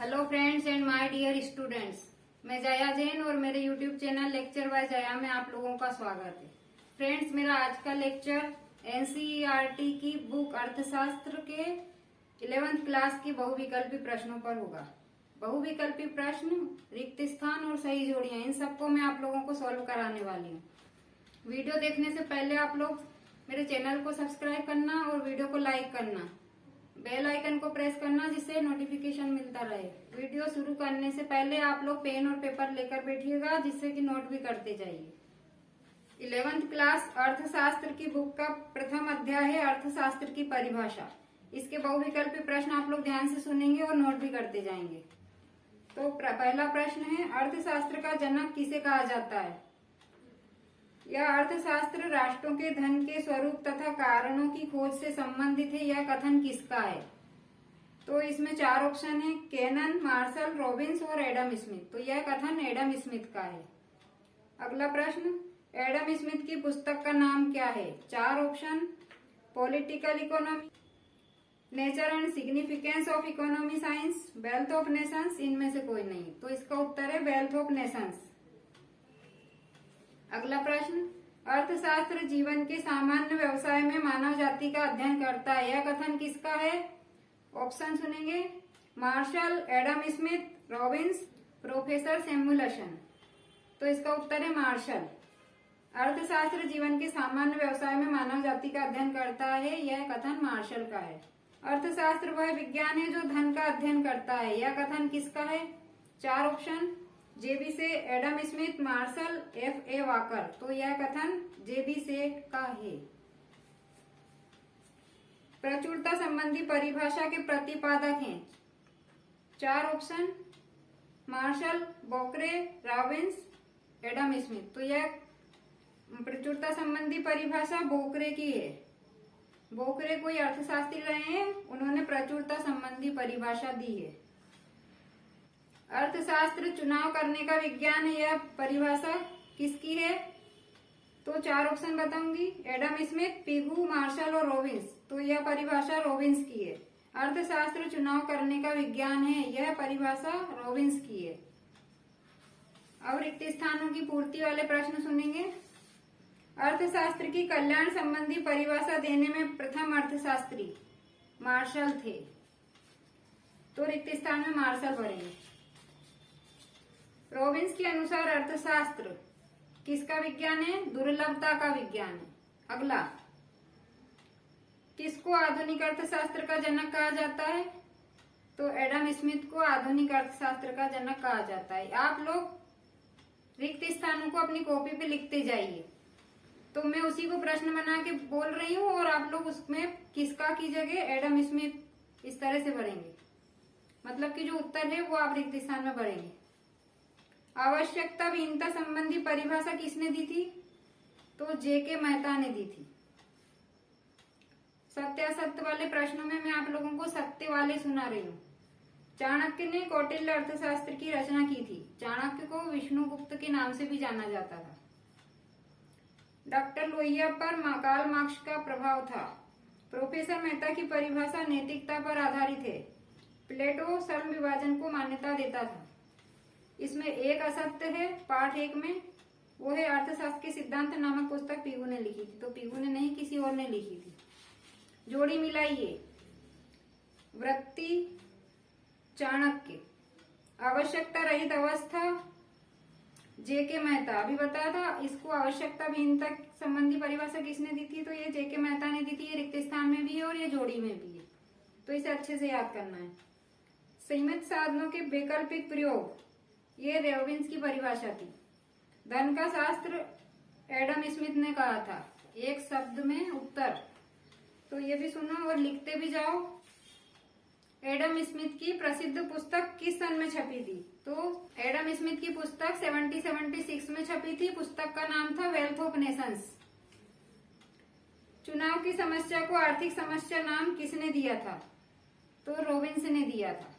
Hello friends and my dear students, मैं जया जैन और मेरे YouTube channel lecture by Jaya में आप लोगों का स्वागत है। फ्रेंड्स, मेरा आज का लेक्चर एनसीईआरटी की बुक अर्थशास्त्र के 11th क्लास की बहुविकल्पी प्रश्नों पर होगा। बहुविकल्पी प्रश्न, रिक्त स्थान और सही जोड़ियां, इन सबको मैं आप लोगों को सॉल्व कराने वाली हूँ। वीडियो देखने से पहले आप लोग मेरे चैनल को सब्सक्राइब करना और वीडियो को लाइक करना, बेल आइकन को प्रेस करना जिससे नोटिफिकेशन मिलता रहे। वीडियो शुरू करने से पहले आप लोग पेन और पेपर लेकर बैठिएगा जिससे कि नोट भी करते जाइए। 11th क्लास अर्थशास्त्र की बुक का प्रथम अध्याय है अर्थशास्त्र की परिभाषा। इसके बहुविकल्पी प्रश्न आप लोग ध्यान से सुनेंगे और नोट भी करते जाएंगे। तो पहला प्रश्न है, अर्थशास्त्र का जनक किसे कहा जाता है? यह अर्थशास्त्र राष्ट्रों के धन के स्वरूप तथा कारणों की खोज से संबंधित है। यह कथन किसका है? तो इसमें 4 ऑप्शन है, केनन, मार्शल, रॉबिन्स और एडम स्मिथ। तो यह कथन एडम स्मिथ का है। अगला प्रश्न, एडम स्मिथ की पुस्तक का नाम क्या है? 4 option, political economy, nature and significance of economy science, wealth of Nations, इनमें से कोई नहीं। तो इसका उत्तर है वेल्थ ऑफ नेशंस। अगला प्रश्न, अर्थशास्त्र जीवन के सामान्य व्यवसाय में मानव जाति का अध्ययन करता है। यह कथन किसका है? ऑप्शन सुनेंगे, Marshall, Adam Smith, Robbins, professor Samuelson. तो इसका उत्तर है मार्शल। अर्थशास्त्र जीवन के सामान्य व्यवसाय में मानव जाति का अध्ययन करता है, यह कथन मार्शल का है। अर्थशास्त्र वह विज्ञान है जो धन का अध्ययन करता है। यह कथन किसका है? 4 ऑप्शन, जेबी से, Adam Smith, martial, FA. Walker. तो यह कथन जेबी से का है। प्रचुरता संबंधी परिभाषा के प्रतिपादक हैं 4 ऑप्शन, मार्शल, बोकरे, रॉबिन्स, एडम स्मिथ। तो यह प्रचुरता संबंधी परिभाषा बोकरे की है। बोकरे कोई अर्थशास्त्री रहे हैं, उन्होंने प्रचुरता संबंधी परिभाषा दी है। अर्थशास्त्र चुनाव करने का विज्ञान है, यह परिभाषा किसकी है? तो 4 ऑप्शन बताऊंगी, एडम स्मिथ, पिगू, मार्शल और रॉबिन्स। तो यह परिभाषा रॉबिन्स की है। अर्थशास्त्र चुनाव करने का विज्ञान है, यह परिभाषा रॉबिन्स की है। अब रिक्त स्थानों की पूर्ति वाले प्रश्न सुनेंगे। अर्थशास्त्र की कल्याण संबंधी परिभाषा देने में प्रथम अर्थशास्त्री मार्शल थे। तो रिक्त स्थान में मार्शल भरेंगे। रॉबिन्स के अनुसार अर्थशास्त्र किसका विज्ञान है? दुर्लभता का विज्ञान है। अगला, किसको आधुनिक अर्थशास्त्र का जनक कहा जाता है? तो एडम स्मिथ को आधुनिक अर्थशास्त्र का जनक कहा जाता है। आप लोग रिक्त स्थानों को अपनी कॉपी पे लिखते जाइए। तो मैं उसी को प्रश्न बना के बोल रही हूँ और आप लोग उसमें किसका की जगह एडम स्मिथ इस तरह से भरेंगे। मतलब कि जो उत्तर है वो आप रिक्त स्थान में भरेंगे। आवश्यकता भिन्नता संबंधी परिभाषा किसने दी थी? तो जे.के. मेहता ने दी थी। सत्य असत्य वाले प्रश्नों में मैं आप लोगों को सत्य वाले सुना रही हूँ। चाणक्य ने कौटिल्य अर्थशास्त्र की रचना की थी। चाणक्य को विष्णुगुप्त के नाम से भी जाना जाता था। डॉक्टर लोहिया पर कार्ल मार्क्स का प्रभाव था। प्रोफेसर मेहता की परिभाषा नैतिकता पर आधारित है। प्लेटो श्रम विभाजन को मान्यता देता था। इसमें एक असत्य है पाठ 1 में, वो है अर्थशास्त्र के सिद्धांत नामक पुस्तक पिगू ने लिखी थी। तो पिगू ने नहीं, किसी और ने लिखी थी। जोड़ी मिलाइए, वृत्ति चाणक्य, आवश्यकता रहित अवस्था जे.के. मेहता। अभी बताया था इसको आवश्यकता भिन्नता संबंधी परिभाषा किसने दी थी? तो ये जे.के. मेहता ने दी थी। ये रिक्त स्थान में भी है और ये जोड़ी में भी है, तो इसे अच्छे से याद करना है। सीमित साधनों के वैकल्पिक प्रयोग, ये रॉबिन्स की परिभाषा थी। धन का शास्त्र एडम स्मिथ ने कहा था। एक शब्द में उत्तर। तो ये भी सुनो और लिखते भी जाओ। एडम स्मिथ की प्रसिद्ध पुस्तक किस सन में छपी थी? तो एडम स्मिथ की पुस्तक 1776 में छपी थी। पुस्तक का नाम था वेल्थ ऑफ नेशंस। चुनाव की समस्या को आर्थिक समस्या नाम किसने दिया था? तो रॉबिन्स ने दिया था।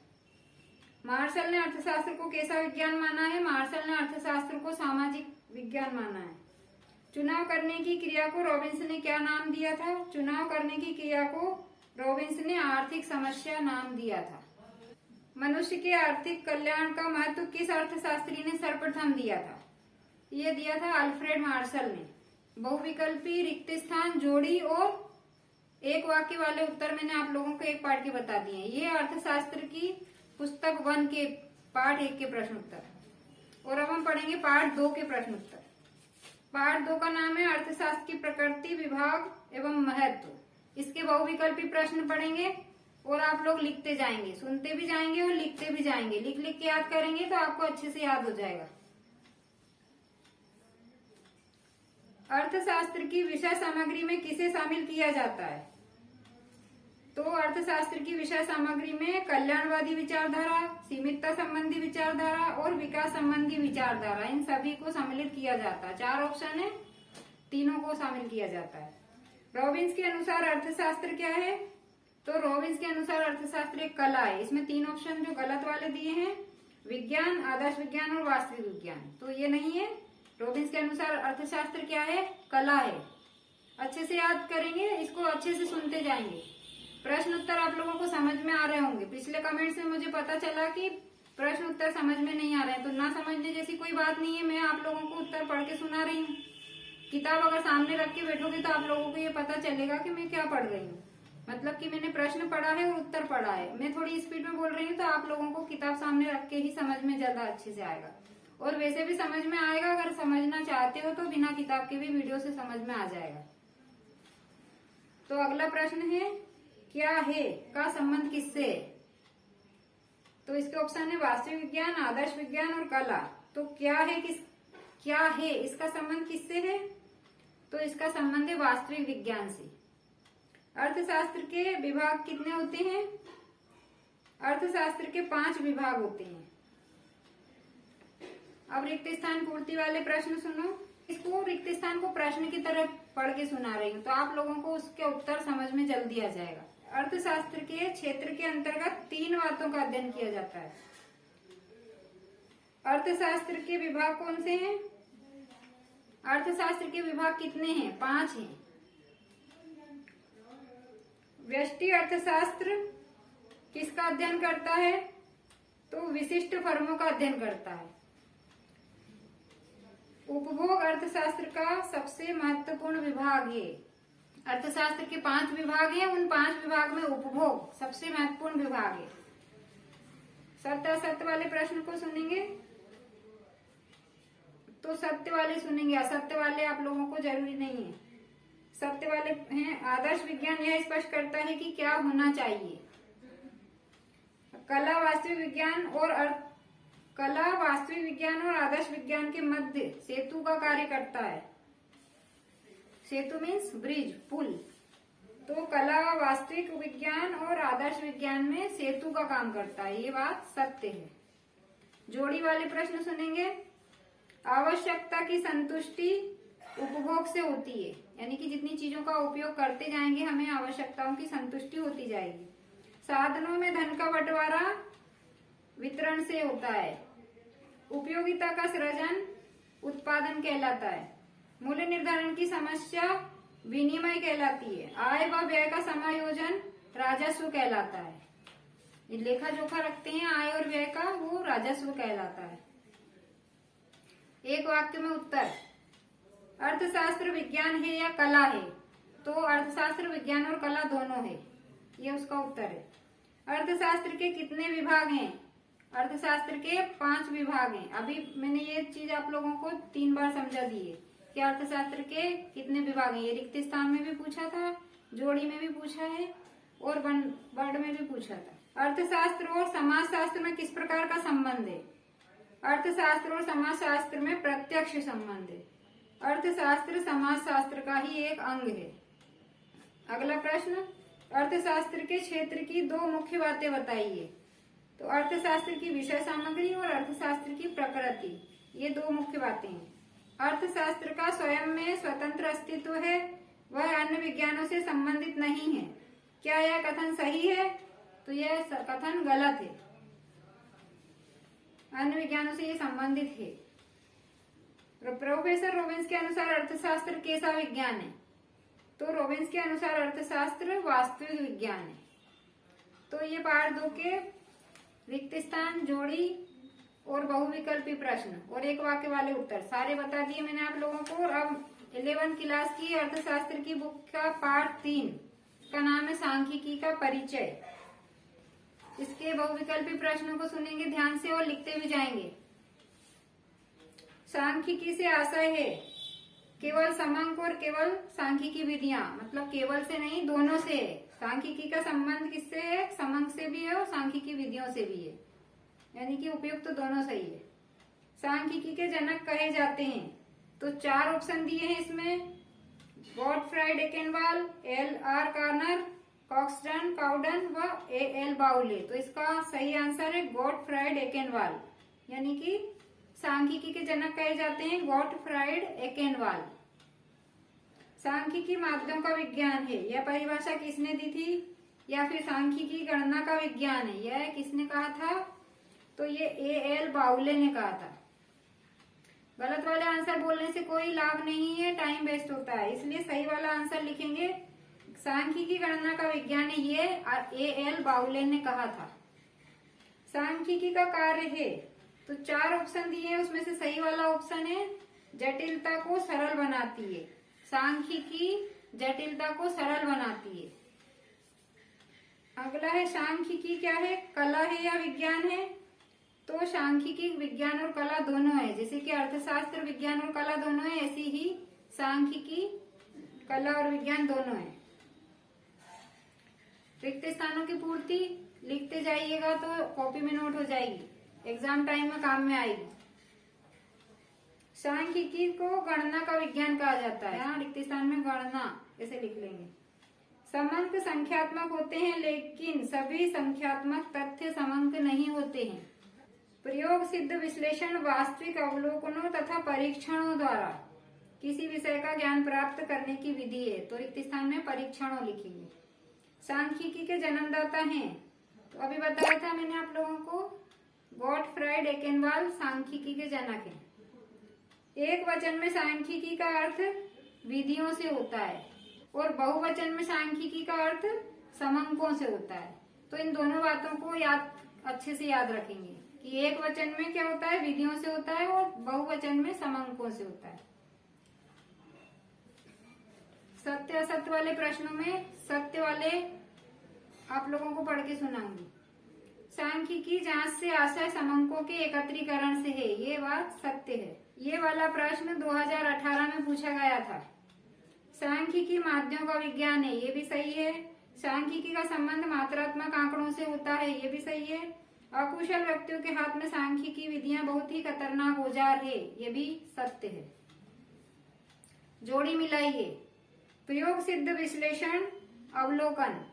मार्शल ने अर्थशास्त्र को कैसा विज्ञान माना है? मार्शल ने अर्थशास्त्र को सामाजिक विज्ञान माना है। चुनाव करने की क्रिया को रॉबिन्स ने क्या नाम दिया था? चुनाव करने की क्रिया को रॉबिन्स ने आर्थिक समस्या नाम दिया था। मनुष्य के आर्थिक कल्याण का महत्व किस अर्थशास्त्री ने सर्वप्रथम दिया था? ये दिया था अल्फ्रेड मार्शल ने। बहुविकल्पी, रिक्त स्थान, जोड़ी और एक वाक्य वाले उत्तर मैंने आप लोगों को एक पाठ के बता दिए। ये अर्थशास्त्र की पुस्तक 1 के पाठ 1 के प्रश्न उत्तर। और अब हम पढ़ेंगे पाठ 2 के प्रश्न उत्तर। पाठ 2 का नाम है अर्थशास्त्र की प्रकृति, विभाग एवं महत्व। इसके बहुविकल्पी प्रश्न पढ़ेंगे और आप लोग लिखते जाएंगे, सुनते भी जाएंगे और लिखते भी जाएंगे। लिख लिख के याद करेंगे तो आपको अच्छे से याद हो जाएगा। अर्थशास्त्र की विषय सामग्री में किसे शामिल किया जाता है? तो अर्थशास्त्र की विषय सामग्री में कल्याणवादी विचारधारा, सीमितता संबंधी विचारधारा और विकास संबंधी विचारधारा, इन सभी को सम्मिलित किया जाता है। 4 ऑप्शन है, तीनों को शामिल किया जाता है। रॉबिन्स के अनुसार अर्थशास्त्र क्या है? तो रॉबिन्स के अनुसार अर्थशास्त्र एक कला है। इसमें 3 ऑप्शन जो गलत वाले दिए हैं, विज्ञान, आदर्श विज्ञान और वास्तविक विज्ञान, तो ये नहीं है। रॉबिन्स के अनुसार अर्थशास्त्र क्या है? कला है। अच्छे से याद करेंगे, इसको अच्छे से सुनते जाएंगे। प्रश्न उत्तर आप लोगों को समझ में आ रहे होंगे। पिछले कमेंट्स में मुझे पता चला कि प्रश्न उत्तर समझ में नहीं आ रहे हैं, तो ना समझने जैसी कोई बात नहीं है। मैं आप लोगों को उत्तर पढ़ के सुना रही हूँ। किताब अगर सामने रख के बैठोगे तो आप लोगों को ये पता चलेगा कि मैं क्या पढ़ रही हूँ, मतलब कि मैंने प्रश्न पढ़ा है और उत्तर पढ़ा है। मैं थोड़ी स्पीड में बोल रही हूँ तो आप लोगों को किताब सामने रख के ही समझ में ज्यादा अच्छे से आएगा, और वैसे भी समझ में आएगा। अगर समझना चाहते हो तो बिना किताब के भी वीडियो से समझ में आ जाएगा। तो अगला प्रश्न है, क्या है का संबंध किससे है? तो इसके ऑप्शन है वास्तविक विज्ञान, आदर्श विज्ञान और कला। तो क्या है इसका संबंध किससे है? तो इसका संबंध है वास्तविक विज्ञान से। अर्थशास्त्र के विभाग कितने होते हैं? अर्थशास्त्र के 5 विभाग होते हैं। अब रिक्त स्थान पूर्ति वाले प्रश्न सुनो। इसको रिक्त स्थान को प्रश्न की तरह पढ़ के सुना रही हूँ, तो आप लोगों को उसके उत्तर समझ में जल्दी आ जाएगा। अर्थशास्त्र के क्षेत्र के अंतर्गत 3 बातों का अध्ययन किया जाता है। अर्थशास्त्र के विभाग कौन से हैं? अर्थशास्त्र के विभाग कितने हैं? 5 हैं। व्यष्टि अर्थशास्त्र किसका अध्ययन करता है? तो विशिष्ट फर्मों का अध्ययन करता है। उपभोग अर्थशास्त्र का सबसे महत्वपूर्ण विभाग है। अर्थशास्त्र के 5 विभाग हैं, उन 5 विभाग में उपभोग सबसे महत्वपूर्ण विभाग है। सत्य असत्य वाले प्रश्न को सुनेंगे तो सत्य वाले सुनेंगे, असत्य वाले आप लोगों को जरूरी नहीं है। सत्य वाले हैं, आदर्श विज्ञान यह स्पष्ट करता है कि क्या होना चाहिए। कला वास्तविक विज्ञान और आदर्श विज्ञान के मध्य सेतु का कार्य करता है। सेतु मीन्स ब्रिज, पुल। तो कला वास्तविक विज्ञान और आदर्श विज्ञान में सेतु का काम करता है, ये बात सत्य है। जोड़ी वाले प्रश्न सुनेंगे। आवश्यकता की संतुष्टि उपभोग से होती है, यानी कि जितनी चीजों का उपयोग करते जाएंगे हमें आवश्यकताओं की संतुष्टि होती जाएगी। साधनों में धन का बंटवारा वितरण से होता है। उपयोगिता का सृजन उत्पादन कहलाता है। मूल्य निर्धारण की समस्या विनिमय कहलाती है। आय व व्यय का समायोजन राजस्व कहलाता है। ये लेखा जोखा रखते हैं आय और व्यय का, वो राजस्व कहलाता है। एक वाक्य में उत्तर। अर्थशास्त्र विज्ञान है या कला है? तो अर्थशास्त्र विज्ञान और कला दोनों है, ये उसका उत्तर है। अर्थशास्त्र के कितने विभाग हैं? अर्थशास्त्र के 5 विभाग हैं। अभी मैंने ये चीज आप लोगों को 3 बार समझा दी है कि अर्थशास्त्र के कितने विभाग हैं। ये रिक्त स्थान में भी पूछा था, जोड़ी में भी पूछा है और वर्ड में भी पूछा था। अर्थशास्त्र और समाजशास्त्र में किस प्रकार का संबंध है? अर्थशास्त्र और समाजशास्त्र में प्रत्यक्ष संबंध है। अर्थशास्त्र समाजशास्त्र का ही एक अंग है। अगला प्रश्न, अर्थशास्त्र के क्षेत्र की 2 मुख्य बातें बताइए। तो अर्थशास्त्र की विषय सामग्री और अर्थशास्त्र की प्रकृति, ये 2 मुख्य बातें हैं। अर्थशास्त्र का स्वयं में स्वतंत्र अस्तित्व है, वह अन्य विज्ञानों से संबंधित नहीं है। क्या यह कथन सही है? तो यह कथन गलत है। अन्य विज्ञानों से ये संबंधित है। प्रोफेसर रॉबिन्स के अनुसार अर्थशास्त्र कैसा विज्ञान है? तो रॉबिन्स के अनुसार अर्थशास्त्र वास्तविक विज्ञान है। तो ये पार्ट 2 के रिक्त स्थान, जोड़ी और बहुविकल्पी प्रश्न और एक वाक्य वाले उत्तर सारे बता दिए मैंने आप लोगों को। और अब 11th क्लास की अर्थशास्त्र की बुक का पार्ट 3 का नाम है सांख्यिकी का परिचय। इसके बहुविकल्पी प्रश्नों को सुनेंगे ध्यान से और लिखते भी जाएंगे। सांख्यिकी से आशय है केवल समांक और केवल सांख्यिकी विधियां, मतलब केवल से नहीं दोनों से है। सांख्यिकी का संबंध किससे है? समांक से भी है और सांख्यिकी विधियों से भी है, यानी कि उपयुक्त तो दोनों से ही है। सांख्यिकी के जनक कहे जाते हैं तो 4 ऑप्शन दिए हैं इसमें, Gottfried Achenwall, L.R. Connor, Croxton Cowden व A.L. बाउले। तो इसका सही आंसर है गॉटफ्राइड एकेनवाल, यानी कि सांख्यिकी के जनक कहे जाते हैं गॉटफ्राइड एकेनवाल। सांख्यिकी माध्यम का विज्ञान है, यह परिभाषा किसने दी थी? या फिर सांख्यिकी गणना का विज्ञान है, यह किसने कहा था? तो ये A.L. बाउले ने कहा था। गलत वाले आंसर बोलने से कोई लाभ नहीं है, टाइम वेस्ट होता है, इसलिए सही वाला आंसर लिखेंगे। सांख्यिकी गणना का विज्ञान है, ये A.L. बाउले ने कहा था। सांख्यिकी का कार्य है तो 4 ऑप्शन दिए हैं, उसमें से सही वाला ऑप्शन है जटिलता को सरल बनाती है। सांख्यिकी जटिलता को सरल बनाती है। अगला है सांख्यिकी क्या है, कला है या विज्ञान है? तो सांख्यिकी विज्ञान और कला दोनों है, जैसे कि अर्थशास्त्र विज्ञान और कला दोनों है, ऐसी ही सांख्यिकी कला और विज्ञान दोनों है। रिक्त स्थानों की पूर्ति लिखते जाइएगा तो कॉपी में नोट हो जाएगी, एग्जाम टाइम में काम में आएगी। सांख्यिकी को गणना का विज्ञान कहा जाता है, यहाँ रिक्त स्थान में गणना ऐसे लिख लेंगे। समांक संख्यात्मक होते हैं, लेकिन सभी संख्यात्मक तथ्य समांक नहीं होते हैं। प्रयोग सिद्ध विश्लेषण वास्तविक अवलोकनों तथा परीक्षणों द्वारा किसी विषय का ज्ञान प्राप्त करने की विधि है, तो रिक्त स्थान में परीक्षणों लिखेंगे। सांख्यिकी के जन्मदाता हैं, तो अभी बताया था मैंने आप लोगों को, गॉटफ्राइड एकेनवाल सांख्यिकी के जनक हैं। एक वचन में सांख्यिकी का अर्थ विधियों से होता है और बहुवचन में सांख्यिकी का अर्थ समांकों से होता है। तो इन दोनों बातों को अच्छे से याद रखेंगे कि एक वचन में क्या होता है, विधियों से होता है, और बहुवचन में समांकों से होता है। सत्य असत्य वाले प्रश्नों में सत्य वाले आप लोगों को पढ़ के सुनाऊंगी। सांख्यिकी जांच से आशय समांकों के एकत्रीकरण से है, ये बात सत्य है। ये वाला प्रश्न 2018 में पूछा गया था। सांख्यिकी माध्यम का विज्ञान है, ये भी सही है। सांख्यिकी का संबंध मात्रात्मक आंकड़ों से होता है, ये भी सही है। अकुशल व्यक्तियों के हाथ में सांख्यिकी विधियां बहुत ही खतरनाक औजार है, ये भी सत्य है। जोड़ी मिलाइए, प्रयोग सिद्ध विश्लेषण अवलोकन,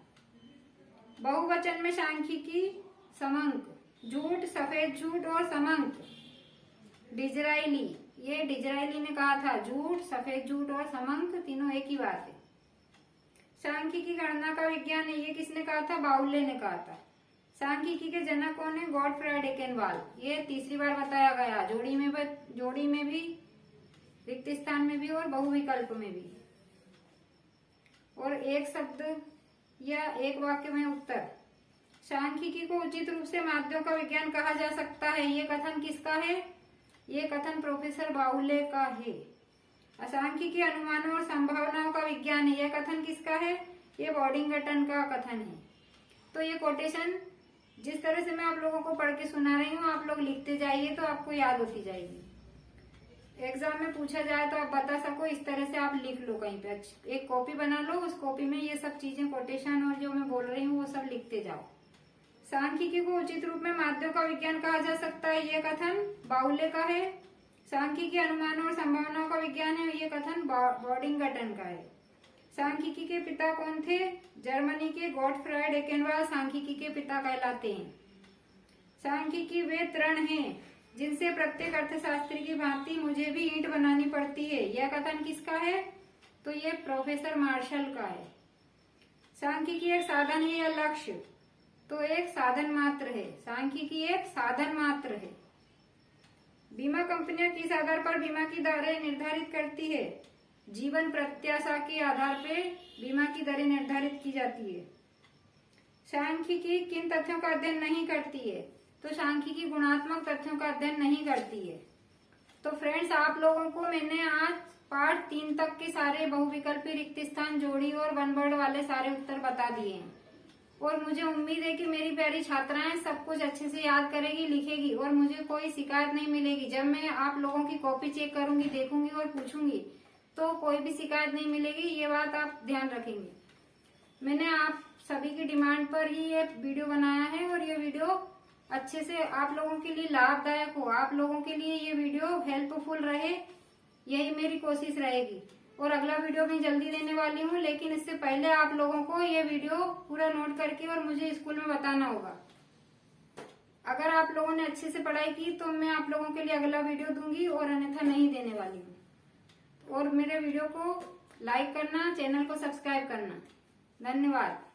बहुवचन में सांख्यिकी समांक, झूठ सफेद झूठ और समांक, डिजराइली, ये डिजराइली ने कहा था झूठ सफेद झूठ और समांक तीनों एक ही बात है। सांख्यिकी गणना का विज्ञान है, ये किसने कहा था? बाउले ने कहा था। सांख्यिकी के जनक कौन है? गॉटफ्राइड एकेनवाल, ये तीसरी बार बताया गया, जोड़ी में भी, रिक्त स्थान में भी और बहुविकल्प में भी। और एक शब्द या एक वाक्य में उत्तर। सांख्यिकी को उचित रूप से माध्यम का विज्ञान कहा जा सकता है, ये कथन किसका है? ये कथन प्रोफेसर बाउले का है। सांख्यिकी अनुमानों और संभावनाओं का विज्ञान है, यह कथन किसका है? ये बॉडिंगटन का कथन है। तो ये कोटेशन जिस तरह से मैं आप लोगों को पढ़ के सुना रही हूँ, आप लोग लिखते जाइए तो आपको याद होती जाएगी। एग्जाम में पूछा जाए तो आप बता सको, इस तरह से आप लिख लो कहीं पे, एक कॉपी बना लो, उस कॉपी में ये सब चीजें कोटेशन और जो मैं बोल रही हूँ वो सब लिखते जाओ। सांख्यिकी को उचित रूप में माध्यम का विज्ञान कहा जा सकता है, ये कथन बाउले का है। सांख्यिकी अनुमानों और संभावनाओं का विज्ञान है, ये कथन बॉडिंगटन का है। सांख्यिकी के पिता कौन थे? जर्मनी के गॉटफ्राइड एकेनवाल सांख्यिकी के पिता कहलाते हैं। सांख्यिकी वे तृण हैं जिनसे प्रत्येक अर्थशास्त्री की भांति मुझे भी ईंट बनानी पड़ती है, यह कथन किसका है? तो ये प्रोफेसर मार्शल का है। सांख्यिकी एक साधन है या लक्ष्य? तो एक साधन मात्र है, सांख्यिकी एक साधन मात्र है। बीमा कंपनियां किस आधार पर बीमा की दरें निर्धारित करती है? जीवन प्रत्याशा के आधार पर बीमा की दरें निर्धारित की जाती है। सांख्यिकी किन तथ्यों का अध्ययन नहीं करती है? तो सांख्यिकी गुणात्मक तथ्यों का अध्ययन नहीं करती है। तो फ्रेंड्स, आप लोगों को मैंने आज पार्ट 3 तक के सारे बहुविकल्पी रिक्त स्थान, जोड़ी और वन वर्ड वाले सारे उत्तर बता दिए हैं और मुझे उम्मीद है कि मेरी प्यारी छात्राएं सब कुछ अच्छे से याद करेगी, लिखेगी और मुझे कोई शिकायत नहीं मिलेगी। जब मैं आप लोगों की कॉपी चेक करूंगी, देखूंगी और पूछूंगी तो कोई भी शिकायत नहीं मिलेगी, ये बात आप ध्यान रखेंगे। मैंने आप सभी की डिमांड पर ही ये वीडियो बनाया है और ये वीडियो अच्छे से आप लोगों के लिए लाभदायक हो, आप लोगों के लिए ये वीडियो हेल्पफुल रहे, यही मेरी कोशिश रहेगी। और अगला वीडियो मैं जल्दी देने वाली हूँ, लेकिन इससे पहले आप लोगों को ये वीडियो पूरा नोट करके और मुझे स्कूल में बताना होगा। अगर आप लोगों ने अच्छे से पढ़ाई की तो मैं आप लोगों के लिए अगला वीडियो दूंगी और अन्यथा नहीं देने वाली हूँ। और मेरे वीडियो को लाइक करना, चैनल को सब्सक्राइब करना। धन्यवाद।